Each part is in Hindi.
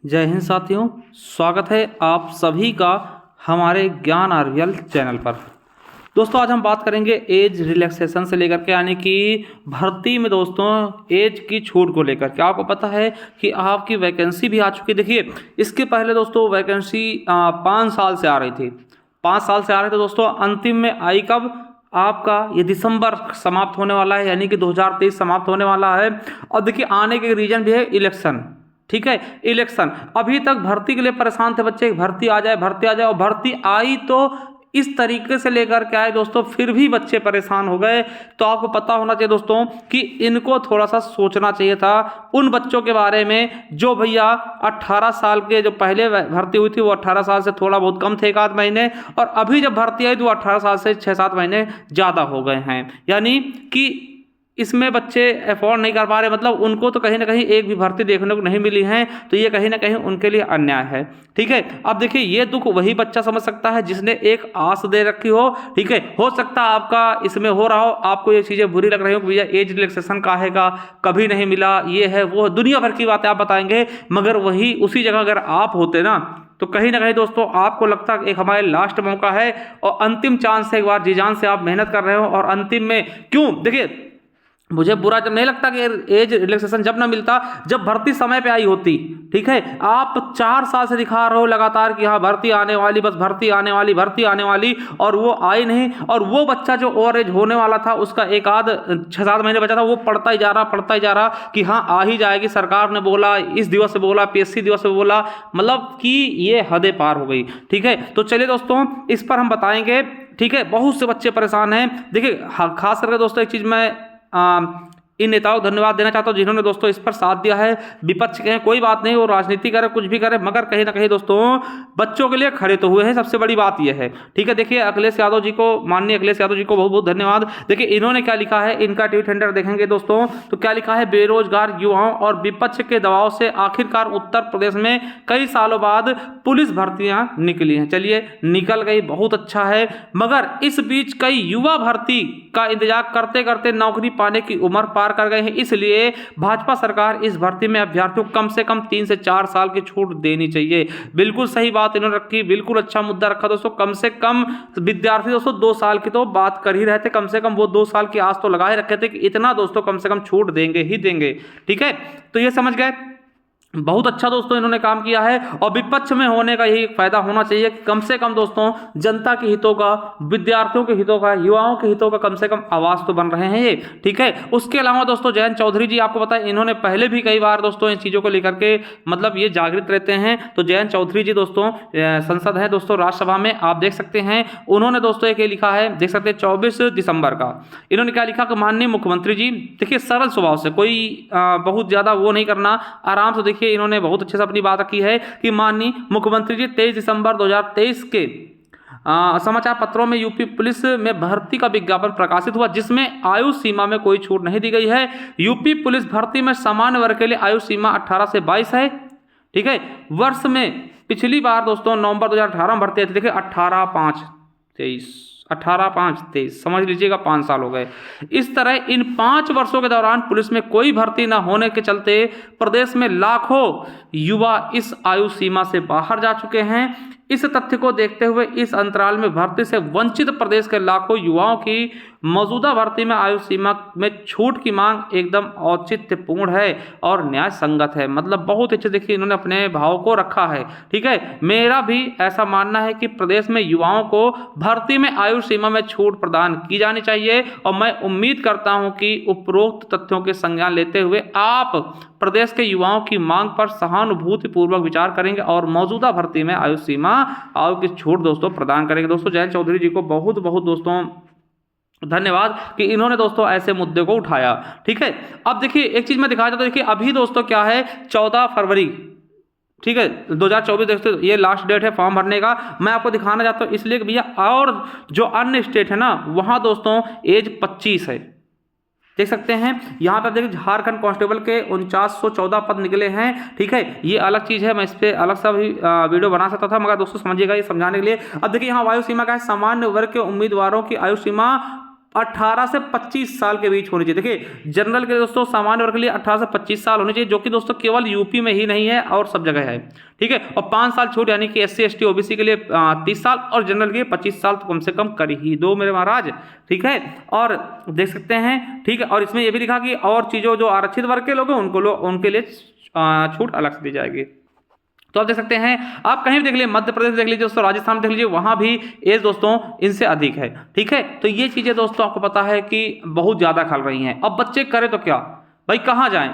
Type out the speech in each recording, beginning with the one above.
जय हिंद साथियों, स्वागत है आप सभी का हमारे ज्ञान आरवीएल चैनल पर। दोस्तों आज हम बात करेंगे एज रिलैक्सेशन से लेकर के यानी कि भर्ती में दोस्तों एज की छूट को लेकर के। आपको पता है कि आपकी वैकेंसी भी आ चुकी है। देखिए इसके पहले दोस्तों वैकेंसी 5 साल से आ रही थी, 5 साल से आ रहे थे दोस्तों। अंतिम में आई कब? आपका ये दिसंबर समाप्त होने वाला है, यानी कि 2023 समाप्त होने वाला है। और देखिए आने के रीजन भी है इलेक्शन। ठीक है, इलेक्शन। अभी तक भर्ती के लिए परेशान थे बच्चे, भर्ती आ जाए भर्ती आ जाए, और भर्ती आई तो इस तरीके से लेकर के आए दोस्तों, फिर भी बच्चे परेशान हो गए। तो आपको पता होना चाहिए दोस्तों कि इनको थोड़ा सा सोचना चाहिए था उन बच्चों के बारे में जो भैया 18 साल के, जो पहले भर्ती हुई थी वो 18 साल से थोड़ा बहुत कम थे, 1 आध महीने, और अभी जब भर्ती आई तो 18 साल से 6-7 महीने ज़्यादा हो गए हैं। यानी कि इसमें बच्चे अफोर्ड नहीं कर पा रहे, मतलब उनको तो कहीं ना कहीं एक भी भर्ती देखने को नहीं मिली है, तो ये कहीं ना कहीं उनके लिए अन्याय है। ठीक है, अब देखिए ये दुख वही बच्चा समझ सकता है जिसने एक आस दे रखी हो। ठीक है, हो सकता है आपका इसमें हो रहा हो, आपको ये चीज़ें बुरी लग रही हो कि भैया एज रिलैक्सेशन काहे का, कभी नहीं मिला, ये है वो, दुनिया भर की बातें आप बताएंगे। मगर वही उसी जगह अगर आप होते ना, तो कहीं ना कहीं दोस्तों आपको लगता है एक हमारे लास्ट मौका है और अंतिम चांस है, एक बार जी जान से आप मेहनत कर रहे हो और अंतिम में क्यों। देखिए मुझे बुरा जब नहीं लगता कि एज रिलैक्सेशन जब ना मिलता जब भर्ती समय पे आई होती। ठीक है, आप 4 साल से दिखा रहे हो लगातार कि हाँ भर्ती आने वाली, बस भर्ती आने वाली, भर्ती आने वाली, और वो आई नहीं। और वो बच्चा जो ओवर एज होने वाला था उसका 1 आध 6-7 महीने बचा था, वो पढ़ता ही जा रहा कि हाँ आ ही जाएगी, सरकार ने बोला, इस दिवस से बोला, पीएससी दिवस से बोला, मतलब कि ये हदें पार हो गई। ठीक है, तो चलिए दोस्तों इस पर हम बताएंगे। ठीक है, बहुत से बच्चे परेशान हैं। देखिए खास करके दोस्तों एक चीज़ मैं इन नेताओं को धन्यवाद देना चाहता हूं जिन्होंने दोस्तों इस पर साथ दिया है। विपक्ष के हैं कोई बात नहीं, वो राजनीति करे कुछ भी करे, मगर कहीं ना कहीं दोस्तों बच्चों के लिए खड़े तो हुए हैं, सबसे बड़ी बात यह है। ठीक है, देखिए अखिलेश यादव जी को, माननीय अखिलेश यादव जी को बहुत बहुत धन्यवाद। देखिए इन्होंने क्या लिखा है, इनका ट्वीट हैंडल देखेंगे दोस्तों तो क्या लिखा है, बेरोजगार युवाओं और विपक्ष के दबाव से आखिरकार उत्तर प्रदेश में कई सालों बाद पुलिस भर्तियां निकली हैं। चलिए निकल गई, बहुत अच्छा है, मगर इस बीच कई युवा भर्ती का इंतजार करते करते नौकरी पाने की उम्र पार कर गए हैं। इसलिए भाजपा सरकार इस भर्ती में अभ्यर्थियों को कम से कम 3 से 4 साल की छूट देनी चाहिए। बिल्कुल सही बात इन्होंने रखी, बिल्कुल अच्छा मुद्दा रखा दोस्तों। कम से कम विद्यार्थी दोस्तों 2 साल की तो बात कर ही रहे थे, कम से कम वो 2 साल की आस तो लगाए रखे थे कि इतना दोस्तों कम से कम छूट देंगे ही देंगे। ठीक है, तो ये समझ गए, बहुत अच्छा दोस्तों इन्होंने काम किया है। और विपक्ष में होने का यही फायदा होना चाहिए कि कम से कम दोस्तों जनता के हितों का, विद्यार्थियों के हितों का, युवाओं के हितों का कम से कम आवाज तो बन रहे हैं ये। ठीक है, उसके अलावा दोस्तों जयंत चौधरी जी, आपको पता है इन्होंने पहले भी कई बार दोस्तों इन चीज़ों को लेकर के मतलब ये जागृत रहते हैं। तो जयंत चौधरी जी दोस्तों संसद है दोस्तों, राज्यसभा में आप देख सकते हैं, उन्होंने दोस्तों एक लिखा है, देख सकते हैं 24 दिसंबर का इन्होंने क्या लिखा कि माननीय मुख्यमंत्री जी, देखिए सरल स्वभाव से, कोई बहुत ज़्यादा वो नहीं करना, आराम से देखिए इन्होंने बहुत अच्छे से अपनी बात रखी है कि माननीय मुख्यमंत्री जी 23 दिसंबर 2023 के समाचार पत्रों में यूपी पुलिस में भर्ती का विज्ञापन प्रकाशित हुआ जिसमें आयु सीमा में कोई छूट नहीं दी गई है। यूपी पुलिस भर्ती में सामान्य वर्ग के लिए आयु सीमा 18 से 22 है। ठीक है, वर्ष में पिछली बार दोस्तों नवंबर 2018 में भर्ती आई थी, देखिए 18/5/23 समझ लीजिएगा 5 साल हो गए। इस तरह इन 5 वर्षों के दौरान पुलिस में कोई भर्ती न होने के चलते प्रदेश में लाखों युवा इस आयु सीमा से बाहर जा चुके हैं। इस तथ्य को देखते हुए इस अंतराल में भर्ती से वंचित प्रदेश के लाखों युवाओं की मौजूदा भर्ती में आयु सीमा में छूट की मांग एकदम औचित्यपूर्ण है और न्याय संगत है। मतलब बहुत अच्छे देखिए इन्होंने अपने भाव को रखा है। ठीक है, मेरा भी ऐसा मानना है कि प्रदेश में युवाओं को भर्ती में आयु सीमा में छूट प्रदान की जानी चाहिए और मैं उम्मीद करता हूं कि उपरोक्त तथ्यों के संज्ञान लेते हुए आप प्रदेश के युवाओं की मांग पर सहानुभूतिपूर्वक विचार करेंगे और मौजूदा भर्ती में आयु सीमा आयु की छूट दोस्तों प्रदान करेंगे। दोस्तों जयंत चौधरी जी को बहुत बहुत दोस्तों धन्यवाद कि इन्होंने दोस्तों ऐसे मुद्दे को उठाया। ठीक है, अब देखिए एक चीज मैं दिखाया था, देखिए अभी दोस्तों क्या है 14 फरवरी, ठीक है 2024 देखते ये लास्ट डेट है फॉर्म भरने का। मैं आपको दिखाना चाहता हूँ इसलिए कि भैया और जो अन्य स्टेट है ना वहाँ दोस्तों एज 25 है, देख सकते हैं यहाँ पर देखिए झारखंड कांस्टेबल के 4914 पद निकले हैं। ठीक है, ये अलग चीज़ है, मैं इस पर अलग सा भी वीडियो बना सकता था, मगर दोस्तों समझिएगा ये समझाने के लिए। अब देखिए यहाँ आयु सीमा का है, सामान्य वर्ग के उम्मीदवारों की आयु सीमा 18 से 25 साल के बीच होनी चाहिए। देखिए जनरल के दोस्तों सामान्य वर्ग के लिए 18 से 25 साल होनी चाहिए, जो कि दोस्तों केवल यूपी में ही नहीं है और सब जगह है, ठीक है। और 5 साल छूट यानी कि SC ST OBC के लिए 30 साल और जनरल के लिए 25 साल तो कम से कम कर ही दो मेरे महाराज, ठीक है। और देख सकते हैं, ठीक है। और इसमें यह भी लिखा कि और चीज़ों जो आरक्षित वर्ग के लोग हैं उनके लिए छूट अलग से दी जाएगी। तो आप देख सकते हैं, आप कहीं भी देख लीजिए, मध्य प्रदेश देख लीजिए दोस्तों, राजस्थान देख लीजिए, वहां भी एज दोस्तों इनसे अधिक है, ठीक है। तो ये चीजें दोस्तों आपको पता है कि बहुत ज्यादा खल रही हैं। अब बच्चे करें तो क्या भाई, कहाँ जाएं,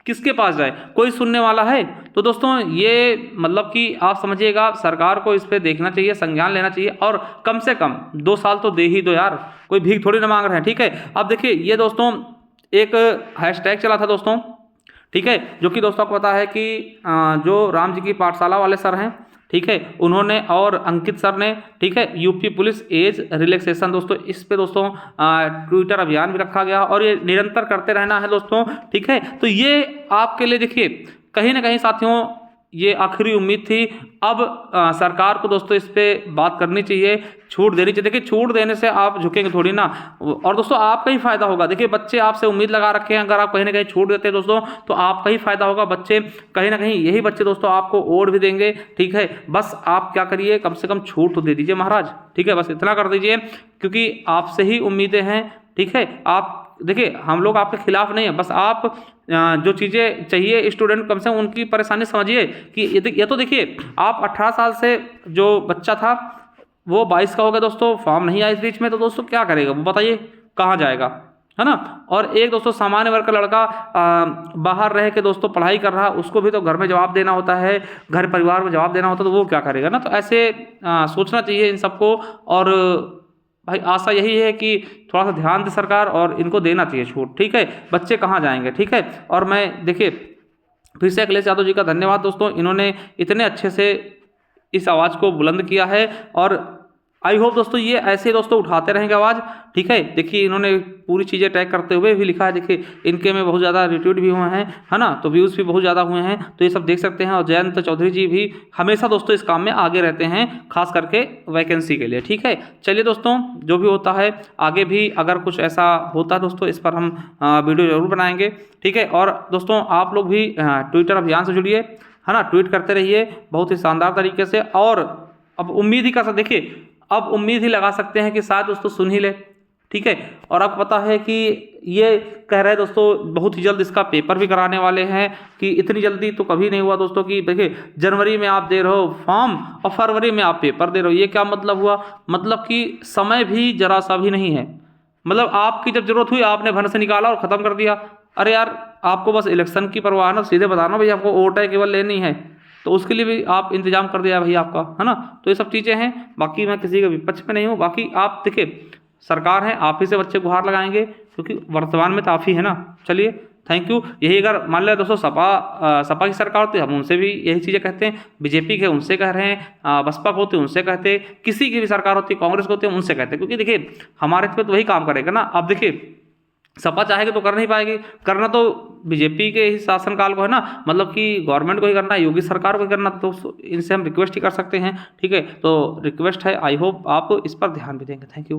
किसके पास जाए, कोई सुनने वाला है? तो दोस्तों ये मतलब कि आप समझिएगा, सरकार को इस पर देखना चाहिए, संज्ञान लेना चाहिए और कम से कम 2 साल तो दे ही दो यार, कोई भीख थोड़ी ना मांग रहे हैं, ठीक है। अब देखिए ये दोस्तों एक हैशटैग चला था दोस्तों, ठीक है, जो कि दोस्तों आपको पता है कि जो राम जी की पाठशाला वाले सर हैं, ठीक है, उन्होंने और अंकित सर ने, ठीक है, यूपी पुलिस एज रिलैक्सेशन दोस्तों, इस पे दोस्तों ट्विटर अभियान भी रखा गया और ये निरंतर करते रहना है दोस्तों, ठीक है। तो ये आपके लिए देखिए कहीं ना कहीं साथियों ये आखिरी उम्मीद थी। अब सरकार को दोस्तों इस पे बात करनी चाहिए, छूट देनी चाहिए। देखिए छूट देने से आप झुकेंगे थोड़ी ना, और दोस्तों आपका ही फायदा होगा। देखिए बच्चे आपसे उम्मीद लगा रखे हैं, अगर आप कहीं ना कहीं छूट देते हैं दोस्तों तो आपका ही फायदा होगा। बच्चे कहीं ना कहीं यही बच्चे दोस्तों आपको वोट भी देंगे, ठीक है। बस आप क्या करिए, कम से कम छूट तो दे दीजिए महाराज, ठीक है, बस इतना कर दीजिए, क्योंकि आपसे ही उम्मीदें हैं, ठीक है। आप देखिए हम लोग आपके खिलाफ नहीं है, बस आप जो चीज़ें चाहिए स्टूडेंट कम से कम उनकी परेशानी समझिए कि ये तो देखिए आप 18 साल से जो बच्चा था वो 22 का हो गया दोस्तों, फॉर्म नहीं आया इस बीच में, तो दोस्तों क्या करेगा वो बताइए, कहाँ जाएगा, है ना। और एक दोस्तों सामान्य वर्ग का लड़का बाहर रह के दोस्तों पढ़ाई कर रहा, उसको भी तो घर में जवाब देना होता है, घर परिवार में जवाब देना होता है, तो वो क्या करेगा ना। तो ऐसे सोचना चाहिए इन सबको, और भाई आशा यही है कि थोड़ा सा ध्यान दे सरकार और इनको देना चाहिए छूट, ठीक है। बच्चे कहाँ जाएंगे, ठीक है। और मैं देखिए फिर से अखिलेश यादव जी का धन्यवाद दोस्तों, इन्होंने इतने अच्छे से इस आवाज़ को बुलंद किया है, और आई होप दोस्तों ये ऐसे दोस्तों उठाते रहेंगे आवाज़, ठीक है। देखिए इन्होंने पूरी चीज़ें टैग करते हुए भी लिखा है, देखिए इनके में बहुत ज़्यादा रिट्वीट भी हुए हैं, है ना, तो व्यूज़ भी बहुत ज़्यादा हुए हैं, तो ये सब देख सकते हैं। और जयंत चौधरी जी भी हमेशा दोस्तों इस काम में आगे रहते हैं, खास करके वैकेंसी के लिए, ठीक है। चलिए दोस्तों जो भी होता है आगे भी अगर कुछ ऐसा होता है दोस्तों इस पर हम वीडियो जरूर बनाएंगे, ठीक है। और दोस्तों आप लोग भी ट्विटर अभियान से जुड़िए, है ना, ट्वीट करते रहिए बहुत ही शानदार तरीके से। और अब उम्मीद ही कर सकते, देखिए अब उम्मीद ही लगा सकते हैं कि शायद दोस्तों सुन ही ले, ठीक है। और आपको पता है कि ये कह रहे हैं दोस्तों बहुत ही जल्द इसका पेपर भी कराने वाले हैं, कि इतनी जल्दी तो कभी नहीं हुआ दोस्तों, कि देखिए जनवरी में आप दे रहे हो फॉर्म और फरवरी में आप पेपर दे रहे हो, ये क्या मतलब हुआ, मतलब कि समय भी जरा सा भी नहीं है। मतलब आपकी जब जरूरत हुई आपने भन से निकाला और ख़त्म कर दिया। अरे यार आपको बस इलेक्शन की परवाह ना, सीधे बताना भाई आपको वोट है केवल लेनी है, तो उसके लिए भी आप इंतजाम कर दिया भाई आपका, है ना। तो ये सब चीज़ें हैं, बाकी मैं किसी के विपक्ष में नहीं हूँ। बाकी आप देखिए सरकार है, आप ही से बच्चे गुहार लगाएंगे, क्योंकि वर्तमान में तो आप ही है ना। चलिए थैंक यू। यही अगर मान लिया दोस्तों सपा की सरकार होती है, हम उनसे भी यही चीज़ें कहते हैं, बीजेपी के उनसे कह रहे हैं, बसपा को होती है उनसे कहते हैं, किसी की भी सरकार होती है, कांग्रेस को होती है उनसे कहते हैं, क्योंकि देखिए हमारे पे तो वही काम करेगा ना। अब देखिए सपा चाहेगी तो कर नहीं पाएगी, करना तो बीजेपी के ही शासनकाल को है ना, मतलब कि गवर्नमेंट को ही करना है, योगी सरकार को ही करना, तो इनसे हम रिक्वेस्ट ही कर सकते हैं, ठीक है। तो रिक्वेस्ट है, आई होप आप इस पर ध्यान भी देंगे। Thank you.